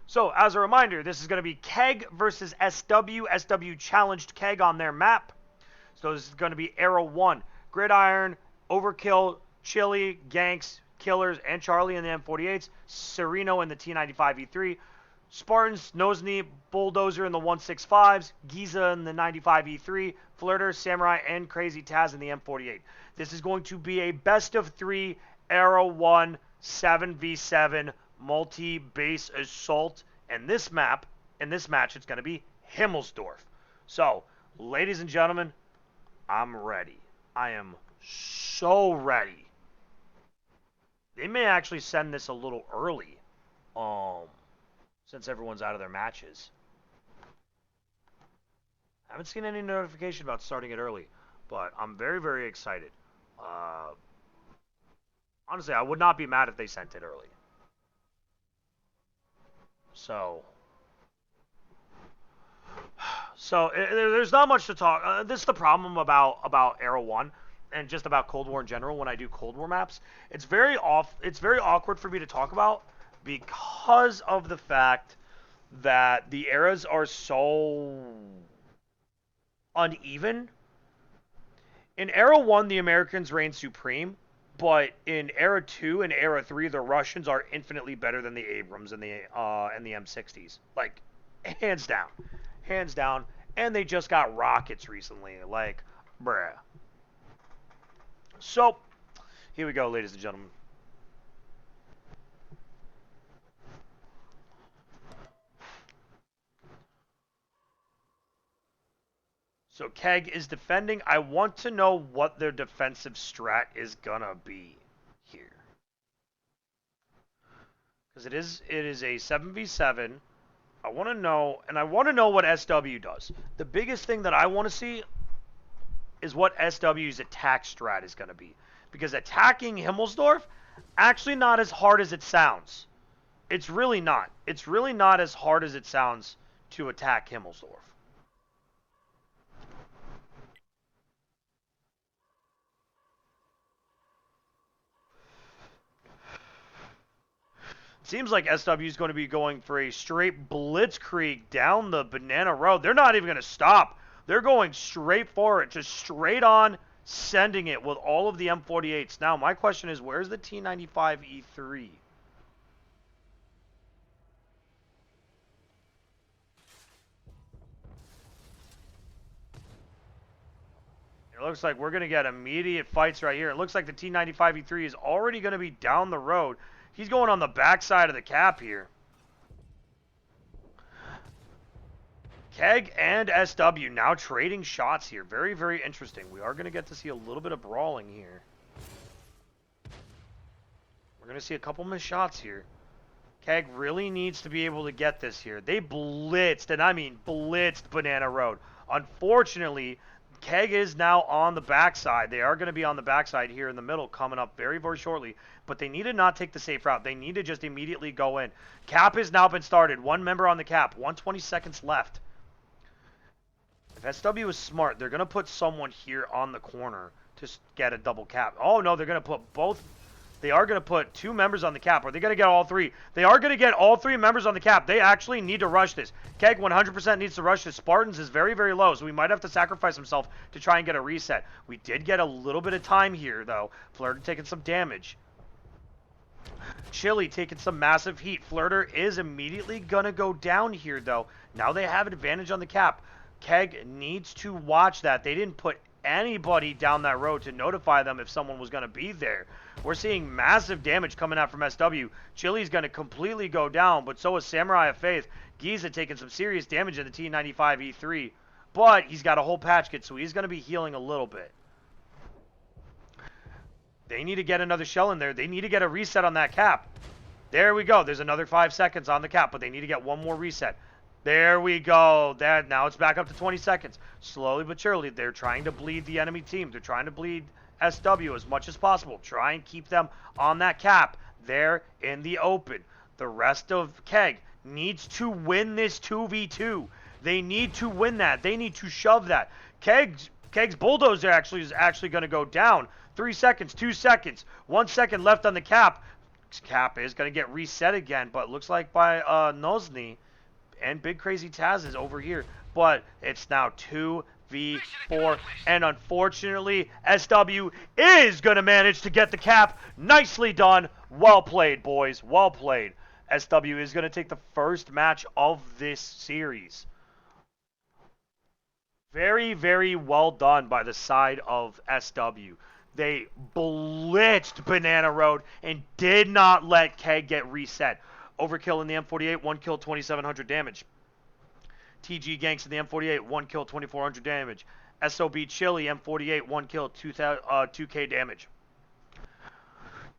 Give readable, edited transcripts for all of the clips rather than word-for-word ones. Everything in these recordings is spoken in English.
So, as a reminder, this is going to be Keg versus SW. SW challenged Keg on their map. So this is going to be Era 1. Gridiron, Overkill, Chili, Ganks, Killers, and Charlie in the M48s. Sereno in the T95E3. Spartans, Nosney, Bulldozer in the 165s. Giza in the 95E3. Flirter, Samurai, and Crazy Taz in the M48. This is going to be a best of 3 Era 1 7v7 multi-base assault. And this map, in this match, it's going to be Himmelsdorf. So, ladies and gentlemen, I'm ready. I am so ready. They may actually send this a little early, since everyone's out of their matches. I haven't seen any notification about starting it early, but I'm very, very excited. Honestly, I would not be mad if they sent it early. So there's not much to talk. This is the problem about Era 1 and just about Cold War in general. When I do Cold War maps, it's very awkward for me to talk about because of the fact that the eras are so uneven. In Era 1, the Americans reign supreme, but in Era 2 and Era 3, the Russians are infinitely better than the Abrams and the M60s. Like, hands down. Hands down. And they just got rockets recently. Like, bruh. So, here we go, ladies and gentlemen. So, Keg is defending. I want to know what their defensive strat is gonna be here. Because it is a 7v7. I want to know, and I want to know what SW does. The biggest thing that I want to see is what SW's attack strat is going to be. Because attacking Himmelsdorf, actually not as hard as it sounds. It's really not. It's really not as hard as it sounds to attack Himmelsdorf. Seems like SW is going to be going for a straight blitzkrieg down the banana road. They're not even going to stop. They're going straight for it, just straight on, sending it with all of the M48s. Now, my question is, where's the T95E3? It looks like we're going to get immediate fights right here. It looks like the T95E3 is already going to be down the road. He's going on the backside of the cap here. Keg and SW now trading shots here. Very, very interesting. We are going to get to see a little bit of brawling here. We're going to see a couple missed shots here. Keg really needs to be able to get this here. They blitzed, and I mean blitzed Banana Road. Unfortunately, Keg is now on the backside. They are going to be on the backside here in the middle coming up very, very shortly. But they need to not take the safe route. They need to just immediately go in. Cap has now been started. One member on the cap. 120 seconds left. If SW is smart, they're going to put someone here on the corner to get a double cap. Oh, no, they're going to put both. They are going to put 2 members on the cap. Are they going to get all 3? They are going to get all 3 members on the cap. They actually need to rush this. Keg 100% needs to rush this. Spartans is very, very low, so we might have to sacrifice himself to try and get a reset. We did get a little bit of time here, though. Flirter taking some damage. Chili taking some massive heat. Flirter is immediately going to go down here, though. Now they have an advantage on the cap. Keg needs to watch that. They didn't put anybody down that road to notify them if someone was going to be there. We're seeing massive damage coming out from SW. Chili's going to completely go down, but so is Samurai of Faith. Giza taking some serious damage in the T95E3, but he's got a whole patch kit, so he's going to be healing a little bit. They need to get another shell in there. They need to get a reset on that cap. There we go. There's another 5 seconds on the cap, but they need to get one more reset. There we go. Now it's back up to 20 seconds. Slowly but surely, they're trying to bleed the enemy team. They're trying to bleed SW as much as possible. Try and keep them on that cap there in the open. The rest of Keg needs to win this 2v2. They need to win that. They need to shove that. Keg's bulldozer is actually going to go down. 3 seconds, 2 seconds, 1 second left on the cap. cap is going to get reset again, but looks like by Nozny, and Big Crazy Taz is over here. But it's now 2v4, and unfortunately, SW is going to manage to get the cap. Nicely done. Well played, boys. Well played. SW is going to take the first match of this series. Very, very well done by the side of SW. They blitzed Banana Road and did not let Keg get reset. Overkill in the M48, 1 kill, 2,700 damage. TG Ganks in the M48, 1 kill, 2,400 damage. SOB Chili, M48, 1 kill, 2k damage.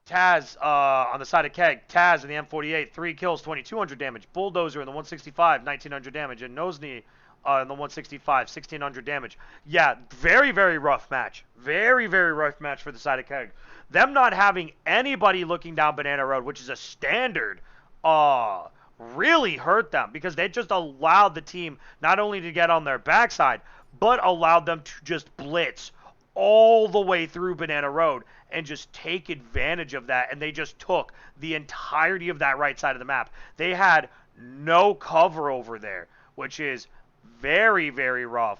Taz on the side of Keg. Taz in the M48, 3 kills, 2,200 damage. Bulldozer in the 165, 1,900 damage. And Nosny in the 165, 1,600 damage. Yeah, very, very rough match. Very, very rough match for the side of Keg. Them not having anybody looking down Banana Road, which is a standard, really hurt them because they just allowed the team not only to get on their backside, but allowed them to just blitz all the way through Banana Road and just take advantage of that. And they just took the entirety of that right side of the map. They had no cover over there, which is very, very rough.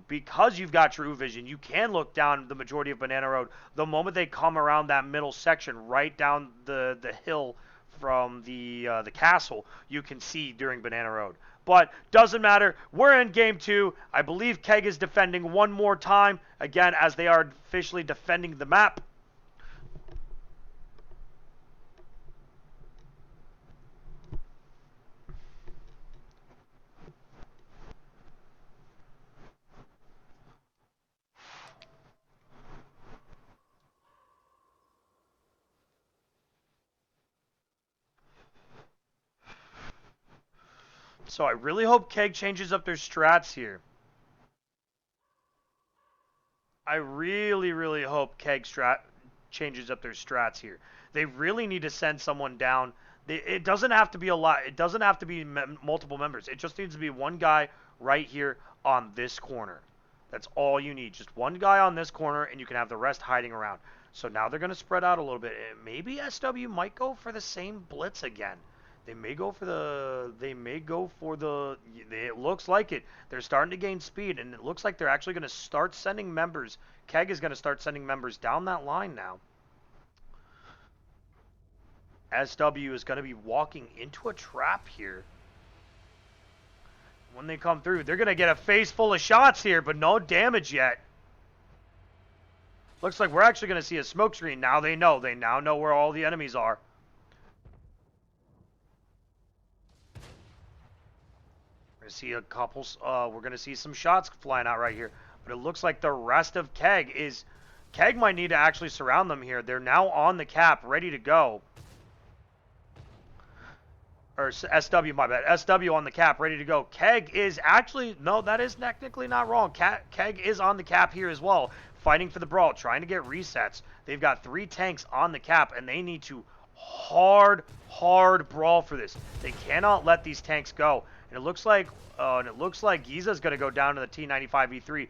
Because you've got true vision, you can look down the majority of Banana Road. The moment they come around that middle section, right down the hill from the castle, you can see during Banana Road. But doesn't matter. We're in game 2. I believe Keg is defending one more time, again, as they are officially defending the map. So I really hope Keg changes up their strats here. I really, really hope Keg changes up their strats here. They really need to send someone down. It doesn't have to be a lot. It doesn't have to be multiple members. It just needs to be one guy right here on this corner. That's all you need. Just one guy on this corner, and you can have the rest hiding around. So now they're going to spread out a little bit. Maybe SW might go for the same blitz again. They may go for the, it looks like it. They're starting to gain speed, and it looks like they're actually going to start sending members. Keg is going to start sending members down that line now. SW is going to be walking into a trap here. When they come through, they're going to get a face full of shots here, but no damage yet. Looks like we're actually going to see a smoke screen. Now they know. They now know where all the enemies are. See a couple, we're going to see some shots flying out right here. But it looks like the rest of Keg might need to actually surround them here. They're now on the cap, ready to go. Or SW, my bad. SW on the cap, ready to go. Keg is actually, no, that is technically not wrong. Keg is on the cap here as well, fighting for the brawl, trying to get resets. They've got 3 tanks on the cap, and they need to hard brawl for this. They cannot let these tanks go. And it looks like Giza's going to go down to the T95E3.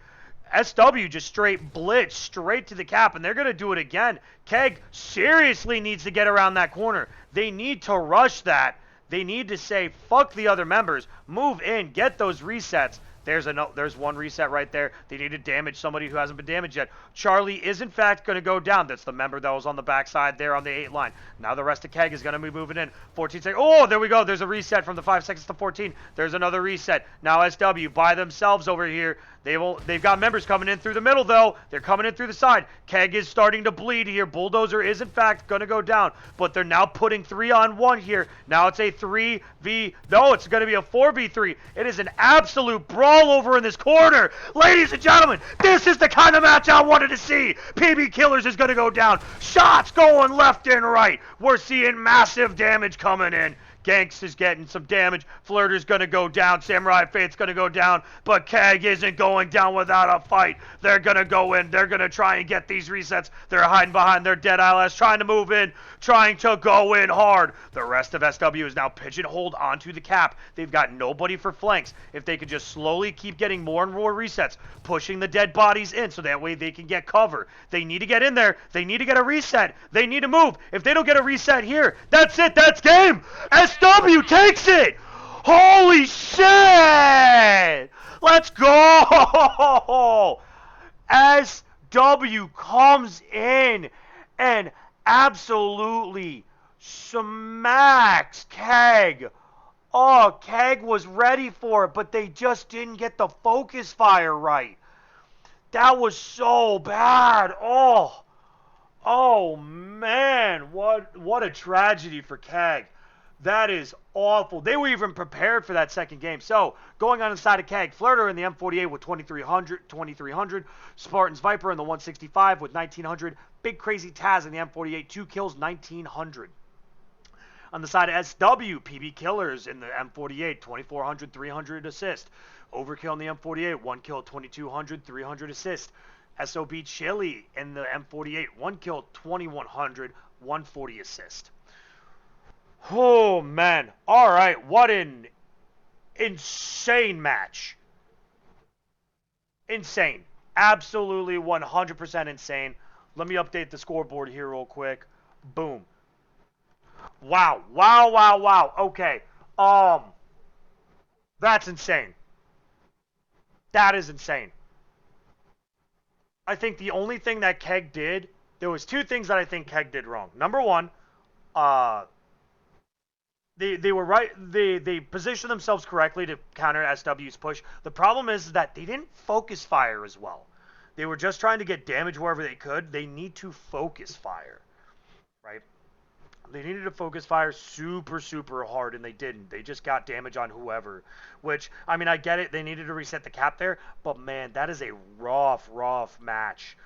SW just straight blitz straight to the cap, and they're going to do it again. Keg seriously needs to get around that corner. They need to rush that. They need to say, fuck the other members. Move in. Get those resets. There's one reset right there. They need to damage somebody who hasn't been damaged yet. Charlie is, in fact, going to go down. That's the member that was on the backside there on the 8 line. Now the rest of Keg is going to be moving in. 14 seconds. Oh, there we go. There's a reset from the 5 seconds to 14. There's another reset. Now SW by themselves over here. They've got members coming in through the middle, though. They're coming in through the side. Keg is starting to bleed here. Bulldozer is, in fact, going to go down. But they're now putting 3-on-1 here. Now it's a 3v... No, it's going to be a 4v3. It is an absolute brawl over in this corner. Ladies and gentlemen, this is the kind of match I wanted to see. PB Killers is going to go down. Shots going left and right. We're seeing massive damage coming in. Ganks is getting some damage. Flirter's going to go down. Samurai Fate's going to go down. But Keg isn't going down without a fight. They're going to go in. They're going to try and get these resets. They're hiding behind their dead ILS, trying to move in, trying to go in hard. The rest of SW is now pigeonholed onto the cap. They've got nobody for flanks. If they could just slowly keep getting more and more resets, pushing the dead bodies in so that way they can get cover. They need to get in there. They need to get a reset. They need to move. If they don't get a reset here, that's it. That's game. SW takes it. Holy shit. Let's go. SW comes in and absolutely smacks Keg. Oh, Keg was ready for it, but they just didn't get the focus fire right. That was so bad. Oh man, what a tragedy for Keg. That is awful. They were even prepared for that second game. So, going on inside of Keg, Flirter in the M48 with 2300, Spartan's Viper in the 165 with 1900, Big Crazy Taz in the M48, 2 kills, 1900. On the side of SW, PB Killers in the M48, 2400, 300 assist. Overkill in the M48, 1 kill, 2200, 300 assist. SOB Chili in the M48, 1 kill, 2100, 140 assist. Oh, man. All right, what an insane match. Insane. Absolutely 100% insane. Let me update the scoreboard here real quick. Boom. Wow. Okay. That's insane. That is insane. I think the only thing that Keg did, there was 2 things that I think Keg did wrong. Number 1, they were right. They positioned themselves correctly to counter SW's push. The problem is that they didn't focus fire as well. They were just trying to get damage wherever they could. They need to focus fire, right? They needed to focus fire super hard, and they didn't. They just got damage on whoever, which, I mean, I get it. They needed to reset the cap there, but man, that is a rough match.